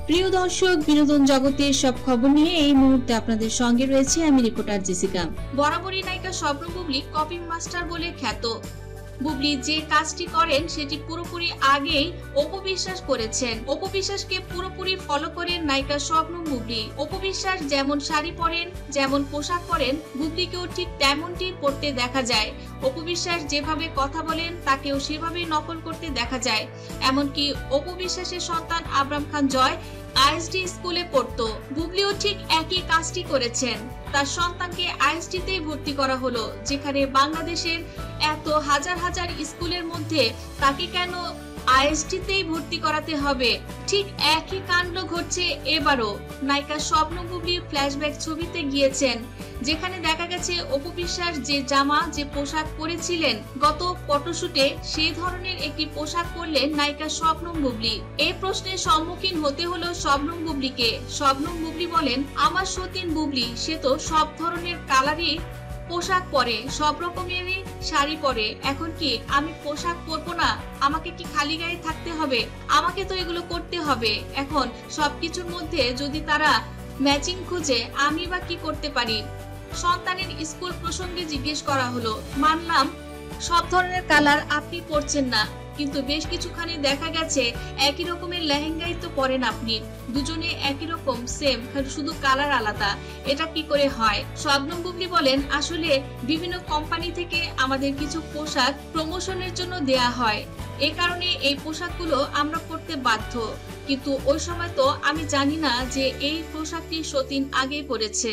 প্রিয় দর্শক, বিনোদন জগতের সব খবর নিয়ে এই মুহূর্তে আপনাদের সঙ্গে রয়েছে আমি রিপোর্টার জেসিকা। বরাবরই নায়িকা স্বপ্ন বুবলি কপি মাস্টার বলে খ্যাত। বুবলি যে কাজটি করেন সেটি পুরোপুরি আগেই অপু বিশ্বাস করেছেন। অপু বিশ্বাসকে পুরোপুরি ফলো করেন নায়িকা স্বপ্ন বুবলি। অপু বিশ্বাস যেমন শাড়ি পরেন, যেমন পোশাক পরেন, বুবলিকেও ঠিক তেমনটি পরতে দেখা যায়। অপু বিশ্বাস যেভাবে কথা বলেন তাকেও সেভাবেই নকল করতে দেখা যায়। এমনকি অপু বিশ্বাসের সন্তান আবরাম খান জয় আইএসডি স্কুলে পড়তো। বুবলিও ঠিক একই কাজটি করেছেন। তার সন্তানকে আইএসডিতেই ভর্তি করা হলো, যেখানে বাংলাদেশের এত হাজার হাজার স্কুলের মধ্যে তাকে কেন আইএসডিতেই ভর্তি করাতে হবে? ঠিক একই কাণ্ড ঘটছে এবারও। নায়িকা স্বপ্ন বুবলি ফ্ল্যাশব্যাক ছবিতে গিয়েছেন, যেখানে দেখা গেছে অপু বিশ্বাস যে জামা যে পোশাক পরেছিলেন গত ফটোশুটে, সেই ধরনের একটি পোশাক পরলেন নায়িকা স্বপ্ন বুবলি। এই প্রশ্নের সম্মুখীন হতে হলো স্বপ্ন বুবলিকে। স্বপ্ন বুবলি বলেন, আমার সতীন বুবলি, সে তো সব ধরনের কালারই পোশাক পরে, সব রকমেরই শাড়ি পরে। এখন কি আমি পোশাক পরবো না? আমাকে কি খালি গায়ে থাকতে হবে? আমাকে তো এগুলো করতে হবে। এখন সবকিছুর মধ্যে যদি তারা ম্যাচিং খুঁজে, আমি বা কি করতে পারি? সন্তানের স্কুল প্রসঙ্গে জিজ্ঞেস করা হলো। মানলাম সব ধরনের কালার আপনি পরছেন না, কিন্তু বেশ কিছুখানি দেখা গেছে একই রকমের লেহেঙ্গাই তো পরেন আপনি। দুজনে একই রকম সেম, শুধু কালার আলাদা। এটা কি করে হয়? শবনম বুবলি বলেন, আসলে বিভিন্ন কোম্পানি থেকে আমাদের কিছু পোশাক প্রমোশনের জন্য দেয়া হয়, এ কারণে এই পোশাকগুলো আমরা পরতে বাধ্য। কিন্তু ওই সময় তো আমি জানি না যে এই পোশাকটি সতীন আগেই পরেছে।